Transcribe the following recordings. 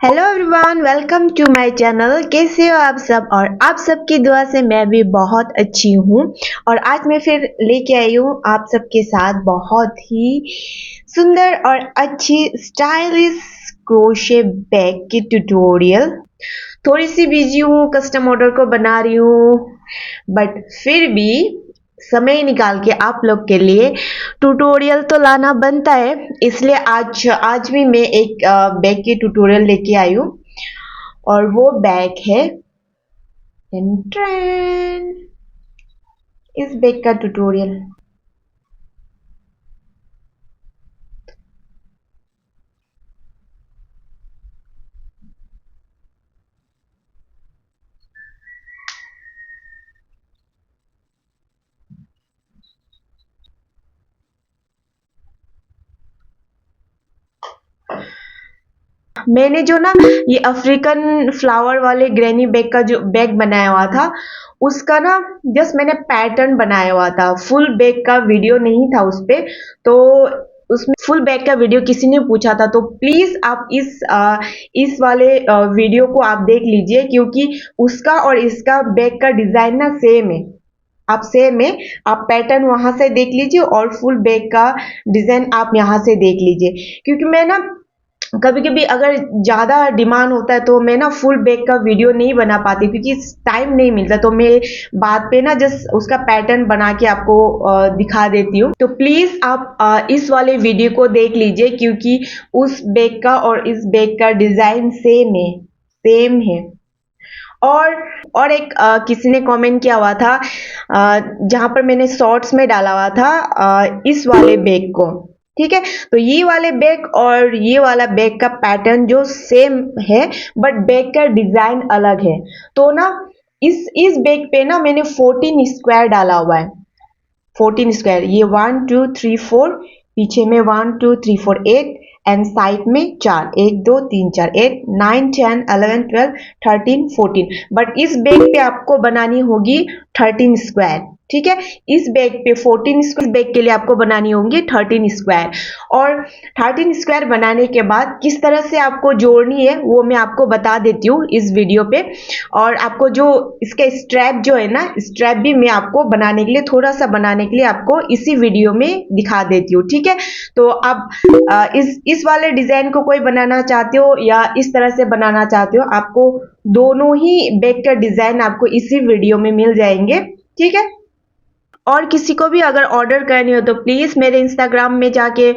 Hello everyone, welcome to my channel. कैसे हो आप सब? और आप सबकी दुआ से मैं भी बहुत अच्छी हूँ। और आज मैं फिर लेके आई हूँ आप सबके साथ बहुत ही सुंदर और अच्छी स्टाइलिश क्रोशे बैग की ट्यूटोरियल। थोड़ी सी बिजी हूँ, कस्टम ऑर्डर को बना रही हूँ, बट फिर भी समय निकाल के आप लोग के लिए ट्यूटोरियल तो लाना बनता है। इसलिए आज आज भी मैं एक बैग की ट्यूटोरियल लेके आई हूँ और वो बैग है ट्रेन, इस बैग का ट्यूटोरियल। मैंने जो ना ये अफ्रीकन फ्लावर वाले ग्रैनी बैग का जो बैग बनाया हुआ था, उसका ना जस्ट मैंने पैटर्न बनाया हुआ था। फुल बैग का वीडियो नहीं था उस पे, तो उसमें फुल बैग का वीडियो किसी ने पूछा था, तो प्लीज आप इस वाले वीडियो को आप देख लीजिए, क्योंकि उसका और इसका बैग का डिजाइन ना सेम है। आप सेम है, आप पैटर्न वहां से देख लीजिए और फुल बैग का डिजाइन आप यहाँ से देख लीजिए। क्योंकि मैं ना कभी कभी अगर ज्यादा डिमांड होता है तो मैं ना फुल बैग का वीडियो नहीं बना पाती, क्योंकि टाइम नहीं मिलता। तो मैं बाद पे ना जस्ट उसका पैटर्न बना के आपको दिखा देती हूँ। तो प्लीज आप इस वाले वीडियो को देख लीजिए, क्योंकि उस बैग का और इस बैग का डिजाइन सेम है। और एक किसी ने कमेंट किया हुआ था, जहां पर मैंने शॉर्ट्स में डाला हुआ था इस वाले बैग को। ठीक है, तो ये वाले बैग और ये वाला बैग का पैटर्न जो सेम है, बट बैग का डिजाइन अलग है। तो ना इस बैग पे ना मैंने 14 स्क्वायर डाला हुआ है। 14 स्क्वायर, ये 1 2 3 4, पीछे में 1 2 3 4 8, एंड साइड में 4, 1 2 3 4, 8 9 10 11 12 13 14। बट इस बैग पे आपको बनानी होगी 13 स्क्वायर। ठीक है, इस बैग पे 14 स्क्वायर, बैग के लिए आपको बनानी होंगी 13 स्क्वायर। और 13 स्क्वायर बनाने के बाद किस तरह से आपको जोड़नी है वो मैं आपको बता देती हूँ इस वीडियो पे। और आपको जो इसका स्ट्रैप जो है ना, स्ट्रैप भी मैं आपको बनाने के लिए, थोड़ा सा बनाने के लिए आपको इसी वीडियो में दिखा देती हूँ। ठीक है, तो आप इस वाले डिजाइन को कोई बनाना चाहते हो या इस तरह से बनाना चाहते हो, आपको दोनों ही बैग का डिजाइन आपको इसी वीडियो में मिल जाएंगे। ठीक है, और किसी को भी अगर ऑर्डर करनी हो तो प्लीज मेरे इंस्टाग्राम में जाके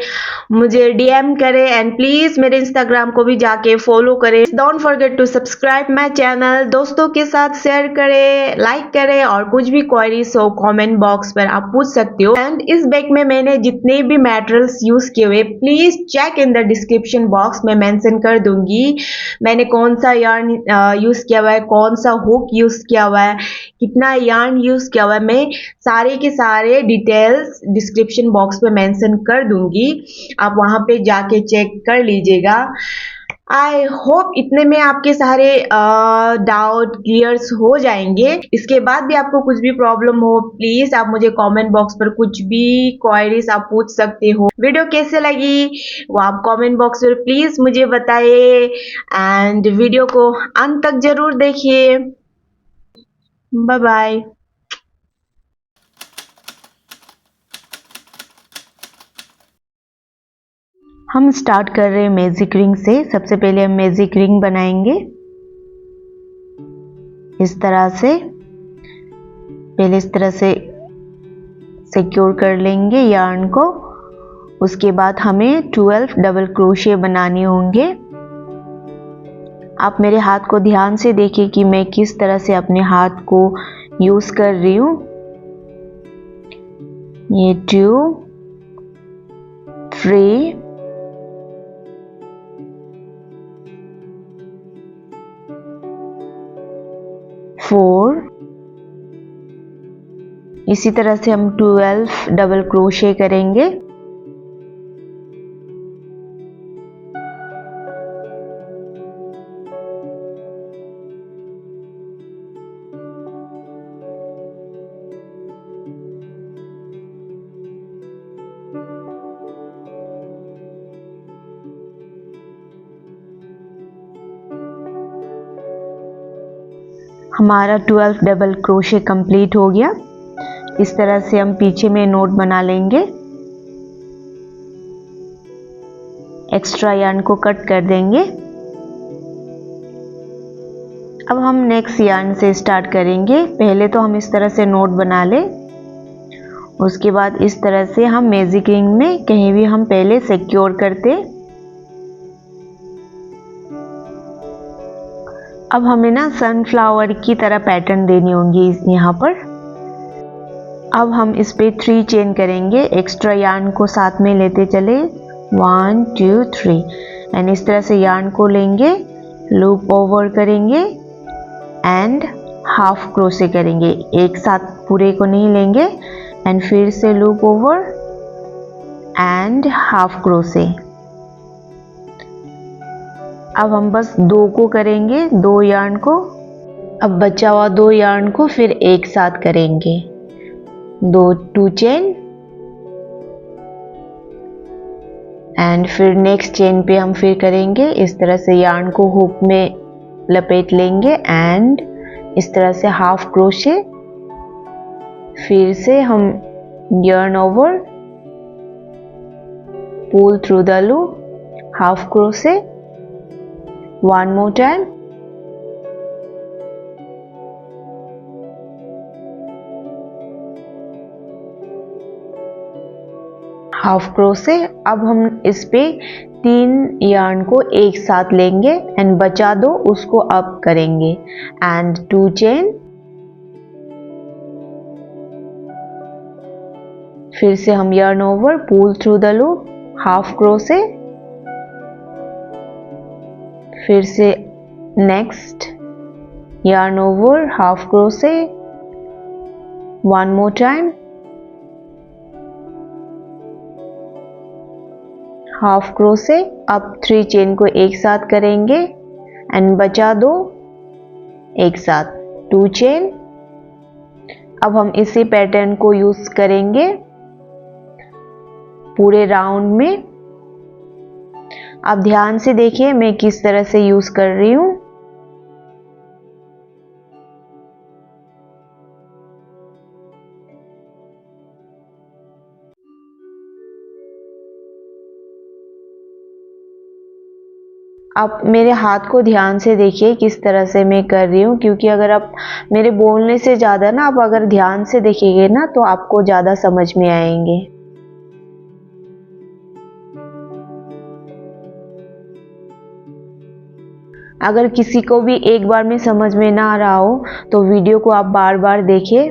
मुझे डीएम करें, एंड प्लीज मेरे इंस्टाग्राम को भी जाके फॉलो करें। Don't forget to subscribe my channel, दोस्तों के साथ शेयर करें, लाइक करें, और कुछ भी क्वेरीज हो कमेंट बॉक्स पर आप पूछ सकते हो। एंड इस बैग में मैंने जितने भी मटेरियल्स यूज किए हुए, please check in the description box में मेंशन कर दूंगी। मैंने कौन सा यार्न यूज किया हुआ है, कौन सा हुक यूज किया हुआ है, कितना यार्न यूज किया हुआ है, मैं सारे के सारे डिटेल्स डिस्क्रिप्शन बॉक्स में मेंशन कर दूंगी। आप वहां पे जाके चेक कर लीजिएगा। आई होप इतने में आपके सारे डाउट क्लियर्स हो जाएंगे। इसके बाद भी आपको कुछ भी प्रॉब्लम हो, प्लीज आप मुझे कमेंट बॉक्स पर कुछ भी क्वेरीज आप पूछ सकते हो। वीडियो कैसे लगी वो आप कमेंट बॉक्स पर प्लीज मुझे बताइए, एंड वीडियो को अंत तक जरूर देखिए। Bye bye. हम स्टार्ट कर रहे हैं मैजिक रिंग से। सबसे पहले हम मैजिक रिंग बनाएंगे इस तरह से। पहले इस तरह से सिक्योर कर लेंगे यार्न को। उसके बाद हमें 12 डबल क्रोशे बनाने होंगे। आप मेरे हाथ को ध्यान से देखिए कि मैं किस तरह से अपने हाथ को यूज कर रही हूं। ये 2 3 4, इसी तरह से हम 12 डबल क्रोशे करेंगे। हमारा 12 डबल क्रोशे कंप्लीट हो गया। इस तरह से हम पीछे में नोट बना लेंगे। एक्स्ट्रा यार्न को कट कर देंगे। अब हम नेक्स्ट यार्न से स्टार्ट करेंगे। पहले तो हम इस तरह से नोट बना लें, उसके बाद इस तरह से हम मैजिक रिंग में कहीं भी हम पहले सिक्योर करते। अब हमें ना सनफ्लावर की तरह पैटर्न देनी होंगी यहाँ पर। अब हम इस पे 3 चेन करेंगे। एक्स्ट्रा यार्न को साथ में लेते चले 1 2 3 एंड इस तरह से यार्न को लेंगे, लूप ओवर करेंगे एंड हाफ क्रोशे करेंगे। एक साथ पूरे को नहीं लेंगे एंड फिर से loop over and half crochet. अब हम बस 2 को करेंगे, 2 यार्न को। अब बचा हुआ 2 यार्न को फिर एक साथ करेंगे, 2 चेन एंड फिर नेक्स्ट चेन पे हम फिर करेंगे। इस तरह से यार्न को हुक में लपेट लेंगे एंड इस तरह से हाफ क्रोशे। फिर से हम yarn over, pull through the loop, half crochet, one more time, half crochet. अब हम इस पे 3 यार्न को एक साथ लेंगे एंड बचा 2 उसको अप करेंगे एंड 2 चेन। फिर से हम yarn over, pull through the loop, half crochet. फिर से next yarn over, half crochet, one more time, half crochet. अब 3 चेन को एक साथ करेंगे एंड बचा 2 एक साथ, 2 चेन। अब हम इसी पैटर्न को यूज करेंगे पूरे राउंड में। आप ध्यान से देखिए मैं किस तरह से यूज कर रही हूं। आप मेरे हाथ को ध्यान से देखिए किस तरह से मैं कर रही हूँ, क्योंकि अगर आप मेरे बोलने से ज़्यादा ना आप अगर ध्यान से देखेंगे ना तो आपको ज़्यादा समझ में आएंगे। अगर किसी को भी एक बार में समझ में ना आ रहा हो तो वीडियो को आप बार बार देखिए।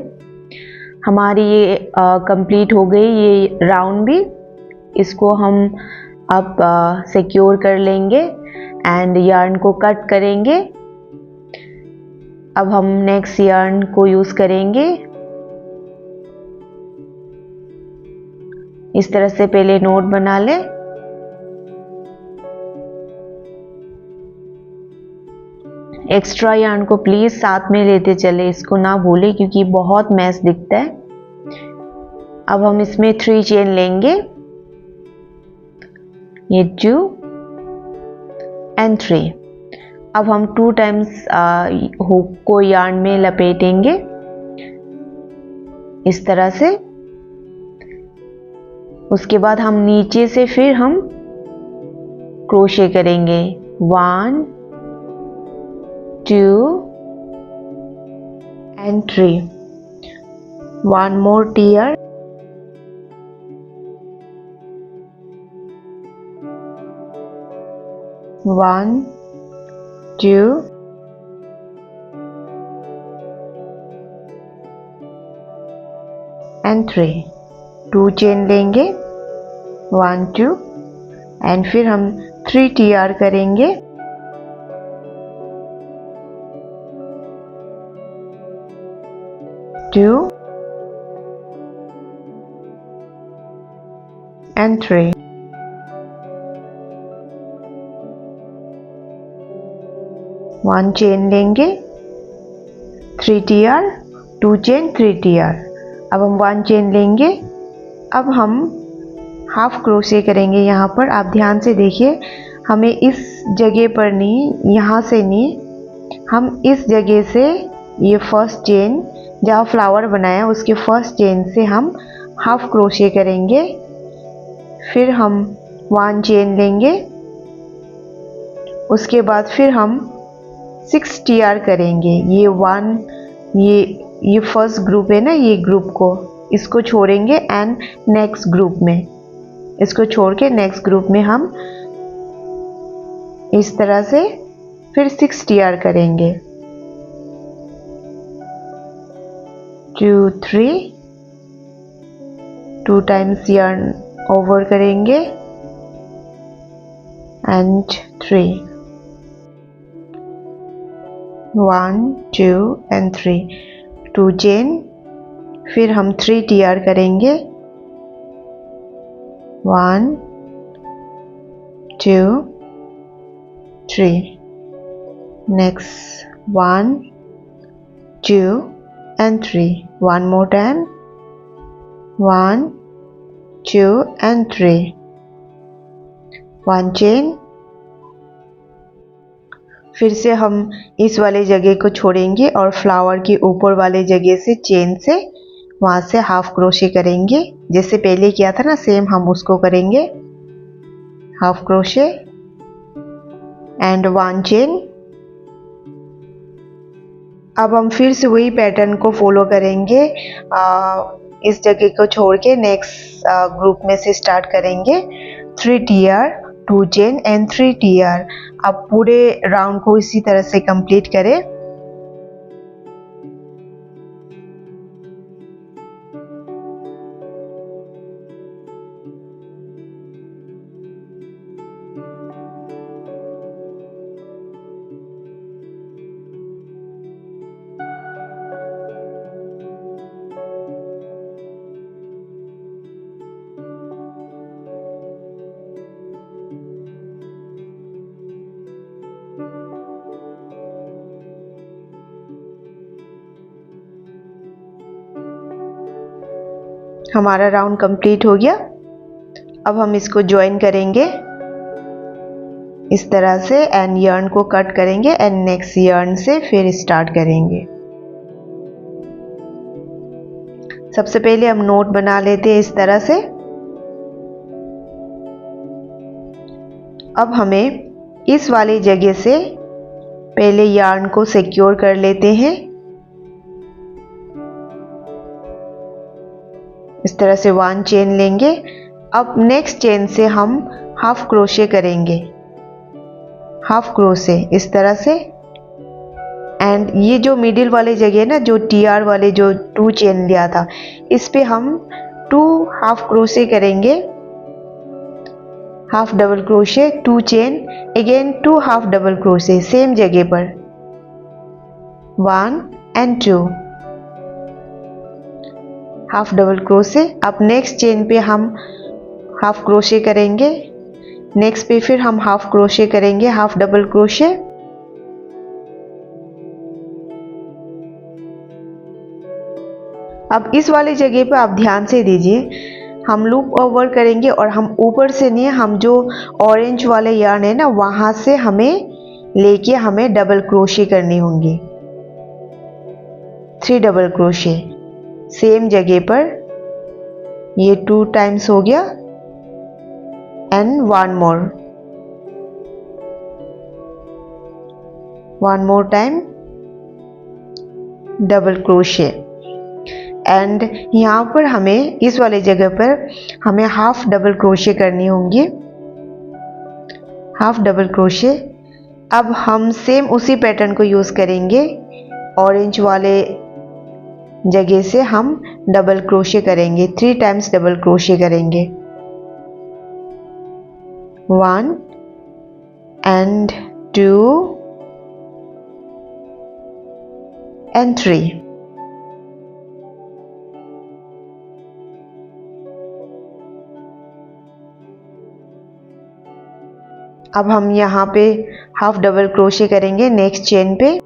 हमारी ये कंप्लीट हो गई ये राउंड भी। इसको हम अब सिक्योर कर लेंगे एंड यार्न को कट करेंगे। अब हम नेक्स्ट यार्न को यूज करेंगे। इस तरह से पहले नोट बना ले, एक्स्ट्रा यार्न को प्लीज साथ में लेते चले, इसको ना भूले क्योंकि बहुत मैस दिखता है। अब हम इसमें 3 चेन लेंगे, ये 2 एंड 3। अब हम 2 टाइम्स हुक को यार्न में लपेटेंगे इस तरह से। उसके बाद हम नीचे से फिर हम क्रोशे करेंगे, 1 2 and 3, one more tier, 1 2 and 3, 2 chain लेंगे, 1 2 एंड फिर हम 3 TR करेंगे। Two and 3, 1 चेन लेंगे, 3 TR, 2 चेन, 3 TR। अब हम 1 चेन लेंगे। अब हम हाफ क्रोशे करेंगे यहाँ पर। आप ध्यान से देखिए, हमें इस जगह पर नहीं, यहाँ से नहीं, हम इस जगह से ये फर्स्ट चेन जहाँ फ्लावर बनाया उसके फर्स्ट चेन से हम हाफ क्रोशे करेंगे, फिर हम 1 चेन लेंगे, उसके बाद फिर हम 6 TR करेंगे। ये फर्स्ट ग्रुप है ना, ये ग्रुप को इसको छोड़ेंगे एंड नेक्स्ट ग्रुप में इसको छोड़ के नेक्स्ट ग्रुप में हम इस तरह से फिर 6 TR करेंगे। 2 3 2 टाइम्स yarn ओवर करेंगे एंड 3 1 2 एंड 3 2 चेन, फिर हम 3 TR करेंगे। 1 2 3 next 1 2 and 3 one more time 1 2 and 3 1 chain, फिर से हम इस वाले जगह को छोड़ेंगे और फ्लावर के ऊपर वाले जगह से चेन से वहां से हाफ क्रोशे करेंगे, जैसे पहले किया था ना सेम हम उसको करेंगे। Half crochet and 1 chain. अब हम फिर से वही पैटर्न को फॉलो करेंगे, इस जगह को छोड़ के नेक्स्ट ग्रुप में से स्टार्ट करेंगे। 3 TR 2 चेन एंड 3 TR। अब पूरे राउंड को इसी तरह से कंप्लीट करें। हमारा राउंड कंप्लीट हो गया। अब हम इसको ज्वाइन करेंगे इस तरह से एंड yarn को कट करेंगे एंड नेक्स्ट yarn से फिर स्टार्ट करेंगे। सबसे पहले हम नोट बना लेते हैं इस तरह से। अब हमें इस वाली जगह से पहले yarn को सिक्योर कर लेते हैं इस तरह से। 1 चेन लेंगे। अब नेक्स्ट चेन से हम हाफ क्रोशे करेंगे, हाफ क्रोशे इस तरह से। एंड ये जो मिडिल वाले जगह है ना, जो TR वाले जो 2 चेन लिया था, इस पे हम 2 हाफ क्रोशे करेंगे, half double crochet, 2 chain, again 2 half double crochet same जगह पर 1 एंड 2 हाफ डबल क्रोशे। अब नेक्स्ट चेन पे हम हाफ क्रोशे करेंगे, नेक्स्ट पे फिर हम हाफ क्रोशे करेंगे, हाफ डबल क्रोशे। अब इस वाली जगह पे आप ध्यान से दीजिए, हम लूप ओवर करेंगे और हम ऊपर से नहीं, हम जो ऑरेंज वाले yarn है ना वहां से हमें लेके हमें डबल क्रोशे करनी होंगी। 3 डबल क्रोशे सेम जगह पर, ये 2 टाइम्स हो गया and 1 more time double crochet. And यहाँ पर हमें इस वाले जगह पर हमें हाफ डबल क्रोशे करनी होंगी, हाफ डबल क्रोशे। अब हम सेम उसी पैटर्न को यूज करेंगे, ऑरेंज वाले जगह से हम डबल क्रोशे करेंगे, 3 टाइम्स डबल क्रोशे करेंगे। 1 एंड 2 एंड 3। अब हम यहाँ पे हाफ डबल क्रोशे करेंगे नेक्स्ट चेन पे।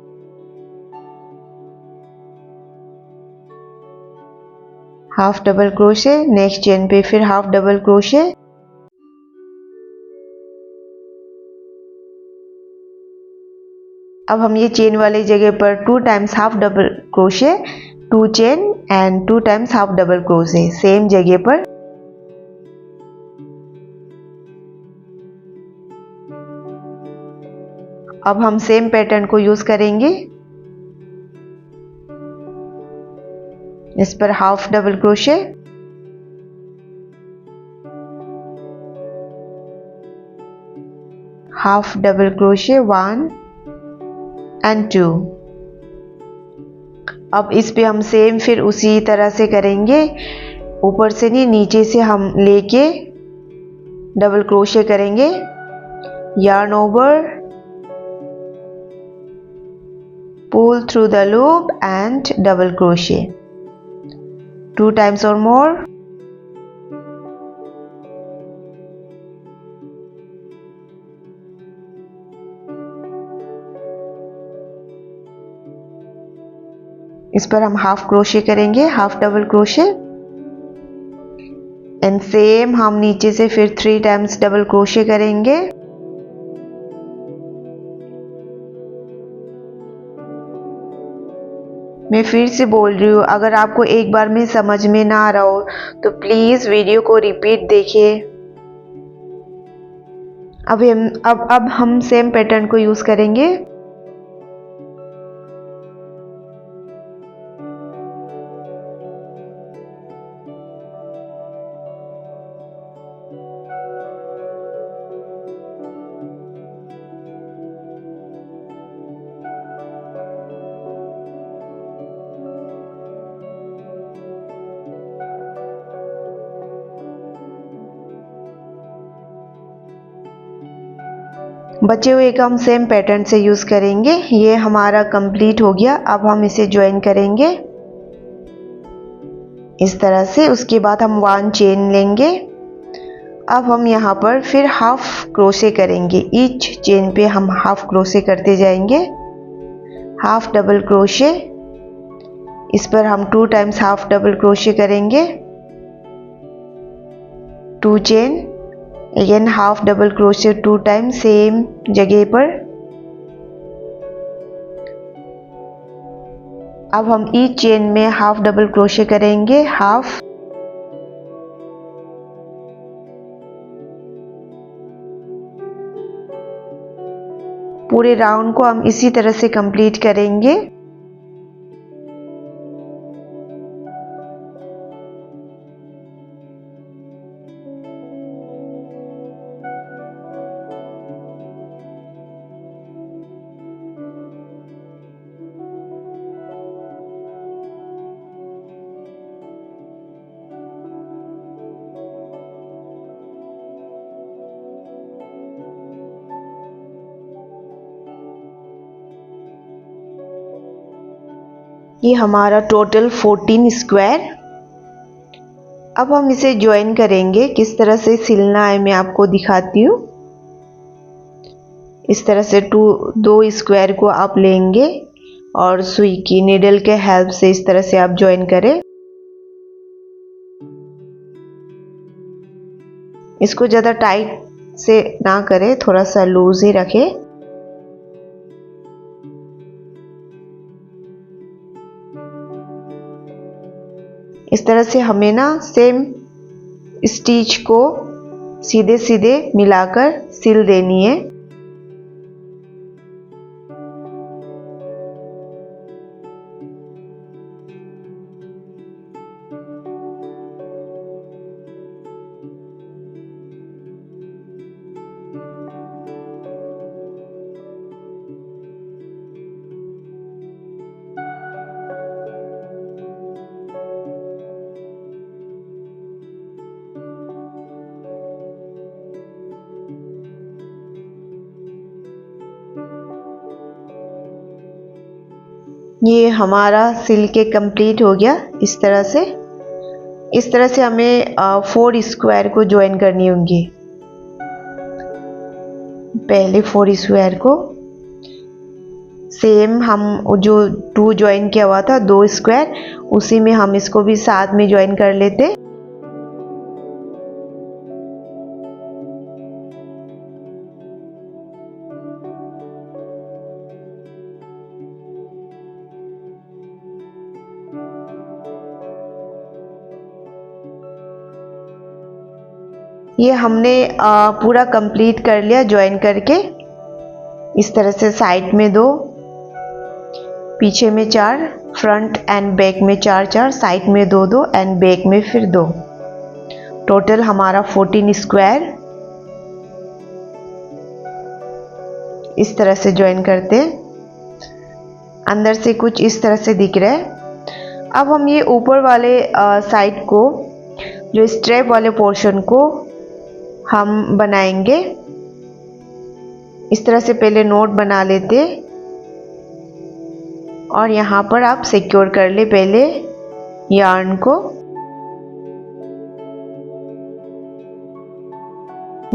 Half double crochet next chain पे, फिर हाफ डबल क्रोशे। अब हम ये चेन वाली जगह पर 2 times half double crochet, 2 chain and 2 times half double crochet same जगह पर। अब हम सेम पैटर्न को यूज करेंगे। इस पर half double crochet, half double crochet 1 and 2। अब इस पे हम सेम फिर उसी तरह से करेंगे, ऊपर से नहीं नीचे से हम लेके डबल क्रोशे करेंगे, yarn over, pull through the loop and double crochet 2 times or more। इस पर हम हाफ क्रोशे करेंगे, half double crochet and same हम नीचे से फिर 3 टाइम्स डबल क्रोशे करेंगे। मैं फिर से बोल रही हूँ, अगर आपको एक बार में समझ में ना आ रहा हो तो प्लीज वीडियो को रिपीट देखिए। अब हम सेम पैटर्न को यूज करेंगे। बचे हुए का हम सेम पैटर्न से यूज करेंगे। ये हमारा कंप्लीट हो गया। अब हम इसे ज्वाइन करेंगे इस तरह से। उसके बाद हम 1 चेन लेंगे। अब हम यहाँ पर फिर हाफ क्रोशे करेंगे। ईच चेन पे हम हाफ क्रोशे करते जाएंगे, हाफ डबल क्रोशे। इस पर हम 2 टाइम्स हाफ डबल क्रोशे करेंगे, 2 chain, again half double crochet 2 time same जगह पर। अब हम ईच चेन में हाफ डबल क्रोशे करेंगे, हाफ, पूरे राउंड को हम इसी तरह से कंप्लीट करेंगे। ये हमारा टोटल 14 स्क्वायर। अब हम इसे ज्वाइन करेंगे। किस तरह से सिलना है मैं आपको दिखाती हूँ। इस तरह से 2 स्क्वायर को आप लेंगे और सुई की नीडल के हेल्प से इस तरह से आप ज्वाइन करें। इसको ज़्यादा टाइट से ना करें, थोड़ा सा लूज ही रखें। इस तरह से हमें ना सेम स्टिच को सीधे सीधे मिलाकर सिल देनी है। ये हमारा सिल के कंप्लीट हो गया। इस तरह से हमें 4 स्क्वायर को ज्वाइन करनी होंगी। पहले 4 स्क्वायर को सेम हम जो 2 ज्वाइन किया हुआ था 2 स्क्वायर, उसी में हम इसको भी साथ में ज्वाइन कर लेते। ये हमने पूरा कंप्लीट कर लिया ज्वाइन करके। इस तरह से साइड में 2, पीछे में 4, फ्रंट एंड बैक में 4 4, साइड में 2 2 एंड बैक में फिर 2। टोटल हमारा 14 स्क्वायर। इस तरह से ज्वाइन करते हैं। अंदर से कुछ इस तरह से दिख रहा है। अब हम ये ऊपर वाले साइड को, जो स्ट्रैप वाले पोर्शन को हम बनाएंगे। इस तरह से पहले नोट बना लेते और यहाँ पर आप सिक्योर कर ले पहले यार्न को।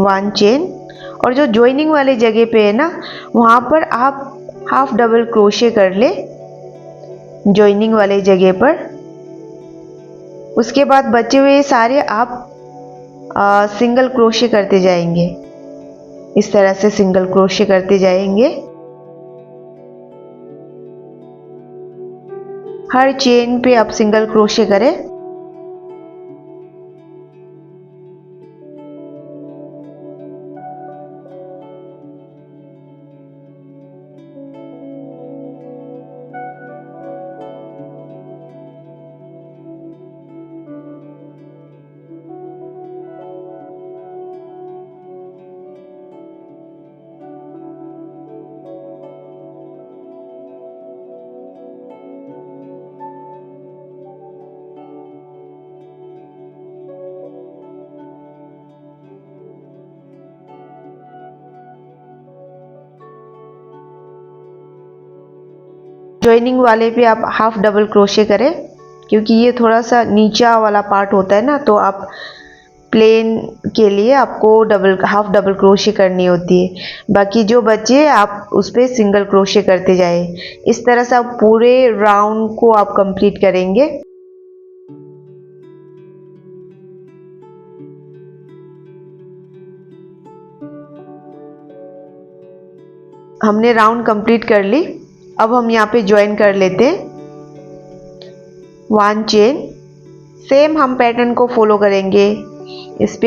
1 चेन, और जो ज्वाइनिंग वाले जगह पे है ना, वहाँ पर आप हाफ डबल क्रोशे कर ले ज्वाइनिंग वाले जगह पर। उसके बाद बचे हुए सारे आप सिंगल क्रोशे करते जाएंगे। इस तरह से सिंगल क्रोशे करते जाएंगे। हर चेन पे आप सिंगल क्रोशे करें। ज्वाइनिंग वाले पे आप हाफ डबल क्रोशे करें, क्योंकि ये थोड़ा सा नीचा वाला पार्ट होता है ना, तो आप प्लेन के लिए आपको हाफ डबल क्रोशे करनी होती है। बाकी जो बचे आप उस पर सिंगल क्रोशे करते जाए। इस तरह से आप पूरे राउंड को आप कंप्लीट करेंगे। हमने राउंड कंप्लीट कर ली। अब हम यहाँ पे ज्वाइन कर लेते हैं। 1 चेन, सेम हम पैटर्न को फॉलो करेंगे। इस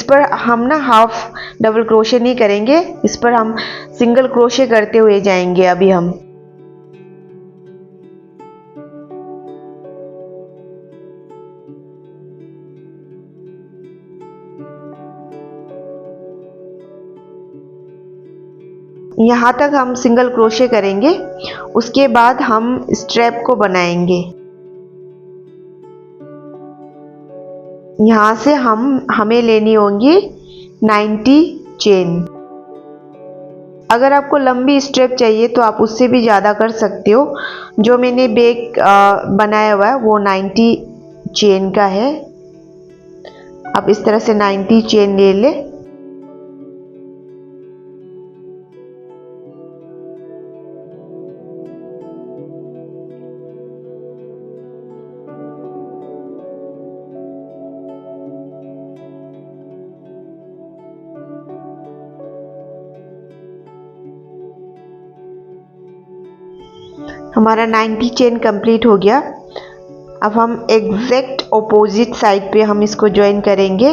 पर हम ना हाफ डबल क्रोशे नहीं करेंगे, इस पर हम सिंगल क्रोशे करते हुए जाएंगे अभी हम। यहाँ तक हम सिंगल क्रोशे करेंगे। उसके बाद हम स्ट्रैप को बनाएंगे। यहाँ से हमें लेनी होगी 90 चेन। अगर आपको लंबी स्ट्रैप चाहिए तो आप उससे भी ज़्यादा कर सकते हो। जो मैंने बैग बनाया हुआ है वो 90 चेन का है। आप इस तरह से 90 चेन ले ले। हमारा 90 चेन कंप्लीट हो गया। अब हम एग्जैक्ट ऑपोजिट साइड पे हम इसको ज्वाइन करेंगे।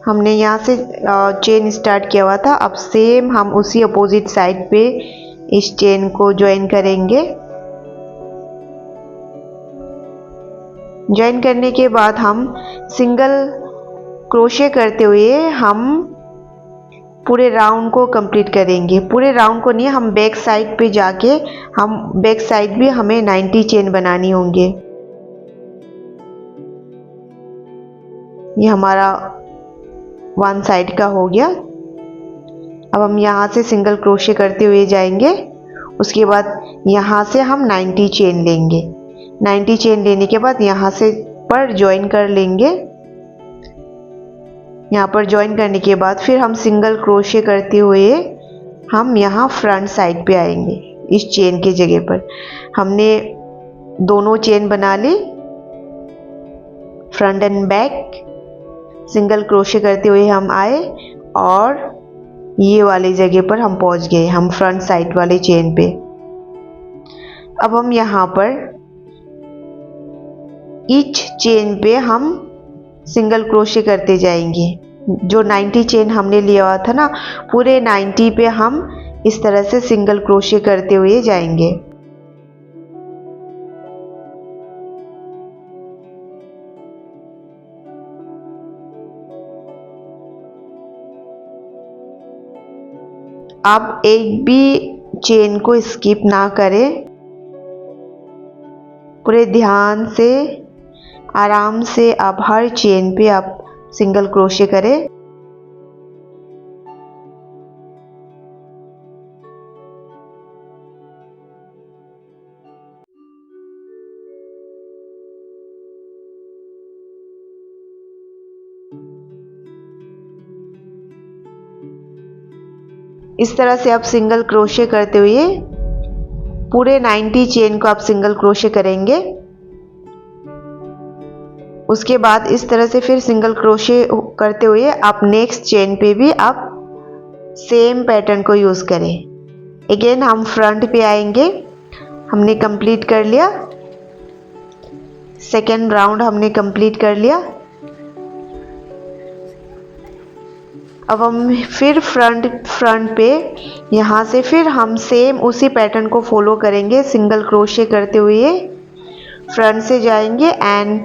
हमने यहाँ से चेन स्टार्ट किया हुआ था, अब सेम हम उसी अपोजिट साइड पे इस चेन को ज्वाइन करेंगे। ज्वाइन करने के बाद हम सिंगल क्रोशे करते हुए हम पूरे राउंड को कंप्लीट करेंगे। पूरे राउंड को नहीं, हम बैक साइड पे जाके हम बैक साइड भी हमें 90 चेन बनानी होंगे। ये हमारा 1 साइड का हो गया। अब हम यहाँ से सिंगल क्रोशे करते हुए जाएंगे। उसके बाद यहाँ से हम 90 चेन लेंगे। 90 चेन लेने के बाद यहाँ से पर ज्वाइन कर लेंगे। यहाँ पर ज्वाइन करने के बाद फिर हम सिंगल क्रोशे करते हुए हम यहाँ फ्रंट साइड पे आएंगे। इस चेन के जगह पर हमने दोनों चेन बना ली, front and back. Single crochet करते हुए हम आए और ये वाली जगह पर हम पहुंच गए, हम फ्रंट साइड वाले चेन पे। अब हम यहाँ पर ईच चेन पे हम सिंगल क्रोशे करते जाएंगे। जो 90 चेन हमने लिया हुआ था ना, पूरे 90 पे हम इस तरह से सिंगल क्रोशे करते हुए जाएंगे। आप एक भी चेन को स्किप ना करें, पूरे ध्यान से आराम से आप हर चेन पे आप सिंगल क्रोशे करें। इस तरह से आप सिंगल क्रोशे करते हुए पूरे 90 चेन को आप सिंगल क्रोशे करेंगे। उसके बाद इस तरह से फिर सिंगल क्रोशे करते हुए आप नेक्स्ट चेन पे भी आप सेम पैटर्न को यूज़ करें। अगेन हम फ्रंट पे आएंगे। हमने कंप्लीट कर लिया, सेकेंड राउंड हमने कंप्लीट कर लिया। अब हम फिर फ्रंट पे यहाँ से फिर हम सेम उसी पैटर्न को फॉलो करेंगे, सिंगल क्रोशे करते हुए फ्रंट से जाएंगे एंड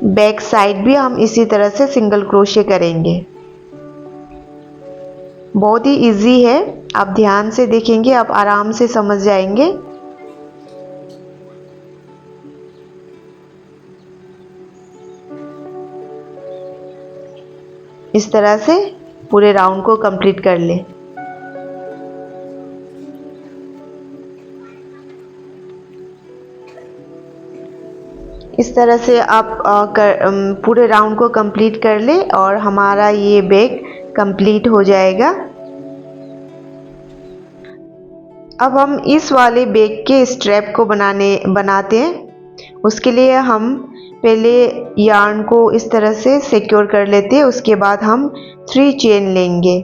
बैक साइड भी हम इसी तरह से सिंगल क्रोशे करेंगे। बहुत ही इजी है, आप ध्यान से देखेंगे आप आराम से समझ जाएंगे। इस तरह से पूरे राउंड को कंप्लीट कर ले। इस तरह से आप पूरे राउंड को कंप्लीट कर ले और हमारा ये बैग कंप्लीट हो जाएगा। अब हम इस वाले बैग के स्ट्रैप को बनाते हैं। उसके लिए हम पहले यार्न को इस तरह से सिक्योर कर लेते हैं। उसके बाद हम 3 चेन लेंगे।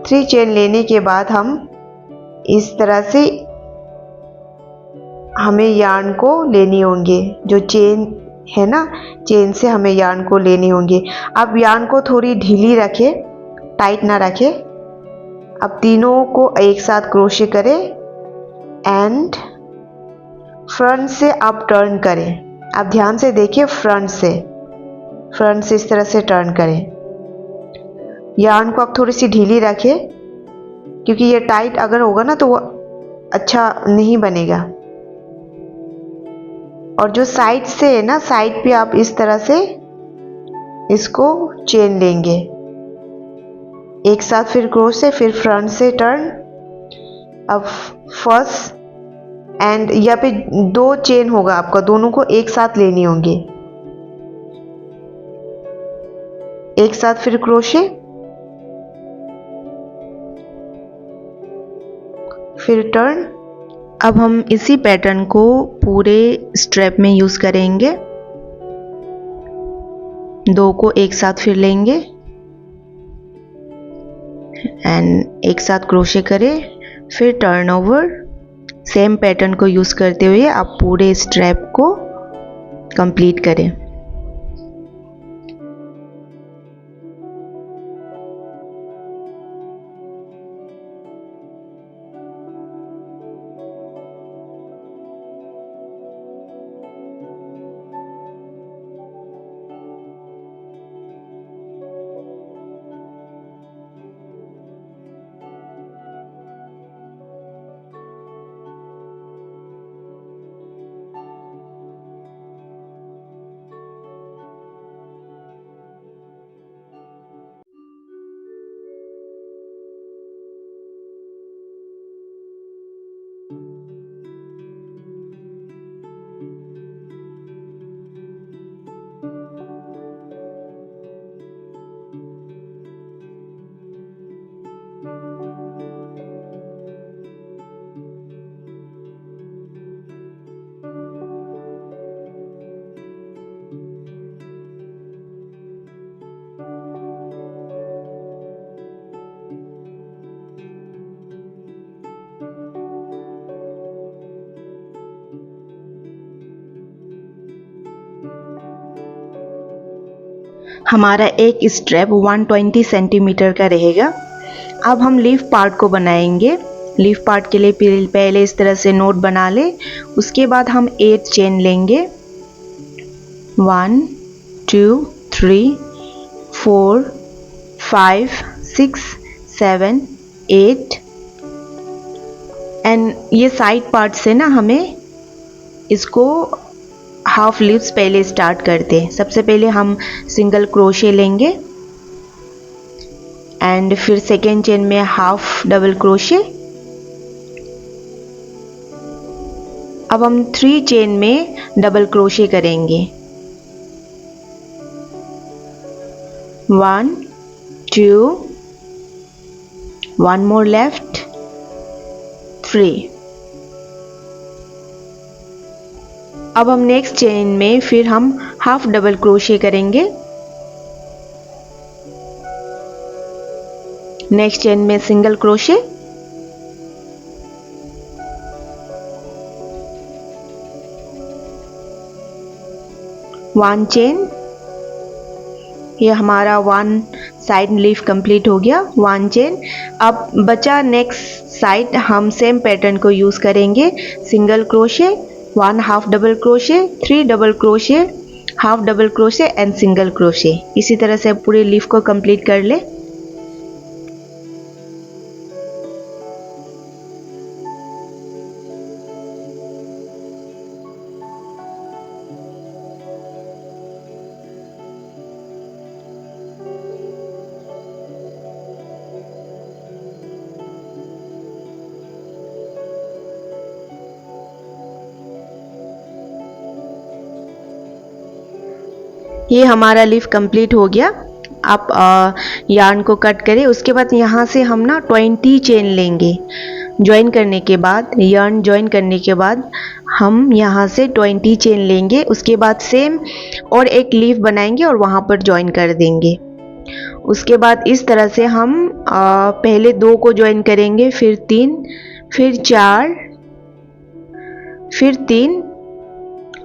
3 चेन लेने के बाद हम इस तरह से हमें यार्न को लेनी होंगे। जो चेन है ना, चेन से हमें यार्न को लेनी होंगी। अब यार्न को थोड़ी ढीली रखें, टाइट ना रखें। अब तीनों को एक साथ क्रोशे करें एंड फ्रंट से आप टर्न करें। आप ध्यान से देखिए, फ्रंट से इस तरह से टर्न करें। यार्न को आप थोड़ी सी ढीली रखें, क्योंकि ये टाइट अगर होगा ना तो वो अच्छा नहीं बनेगा। और जो साइड से है ना, साइड पे आप इस तरह से इसको चेन लेंगे एक साथ, फिर क्रोशे, फिर फ्रंट से टर्न। अब फर्स्ट एंड यहाँ पे 2 चेन होगा आपका, दोनों को एक साथ लेनी होंगी। एक साथ फिर क्रोशे, फिर टर्न। अब हम इसी पैटर्न को पूरे स्ट्रैप में यूज करेंगे। 2 को एक साथ फिर लेंगे एंड एक साथ क्रोशे करें, फिर टर्न ओवर। सेम पैटर्न को यूज करते हुए आप पूरे स्ट्रैप को कंप्लीट करें। हमारा एक स्ट्रैप 120 सेंटीमीटर का रहेगा। अब हम लीफ पार्ट को बनाएंगे। लीफ पार्ट के लिए पहले इस तरह से नोट बना ले। उसके बाद हम 8 चेन लेंगे। 1 2 3 4 5 6 7 8 एंड ये साइड पार्ट से ना हमें इसको हाफ लीव्स पहले स्टार्ट करते हैं। सबसे पहले हम सिंगल क्रोशे लेंगे एंड फिर सेकेंड चेन में हाफ डबल क्रोशे। अब हम 3 चेन में डबल क्रोशे करेंगे। 1 2 1 more left 3। अब हम नेक्स्ट चेन में फिर हम हाफ डबल क्रोशे करेंगे। नेक्स्ट चेन में सिंगल क्रोशे। One chain. ये हमारा 1 साइड लीफ कंप्लीट हो गया। 1 चेन। अब बचा नेक्स्ट साइड हम सेम पैटर्न को यूज करेंगे। Single crochet, 1 half double crochet, 3 double crochet, half double crochet and single crochet. इसी तरह से पूरे लीफ को कंप्लीट कर ले। ये हमारा लीफ कंप्लीट हो गया। आप यार्न को कट करें। उसके बाद यहाँ से हम ना 20 चेन लेंगे। ज्वाइन करने के बाद, यार्न ज्वाइन करने के बाद हम यहाँ से 20 चेन लेंगे। उसके बाद सेम और एक लीफ बनाएंगे और वहाँ पर ज्वाइन कर देंगे। उसके बाद इस तरह से हम पहले 2 को ज्वाइन करेंगे, फिर 3, फिर 4, फिर 3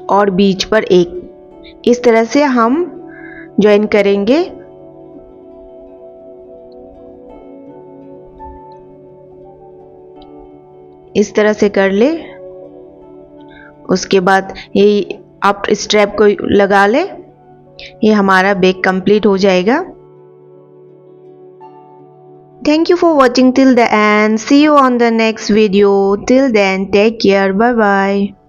और बीच पर 1। इस तरह से हम ज्वाइन करेंगे। इस तरह से कर ले। उसके बाद ये आप स्ट्रैप को लगा ले। ये हमारा बैग कंप्लीट हो जाएगा। Thank you for watching till the end. See you on the next video. Till then, take care. Bye bye.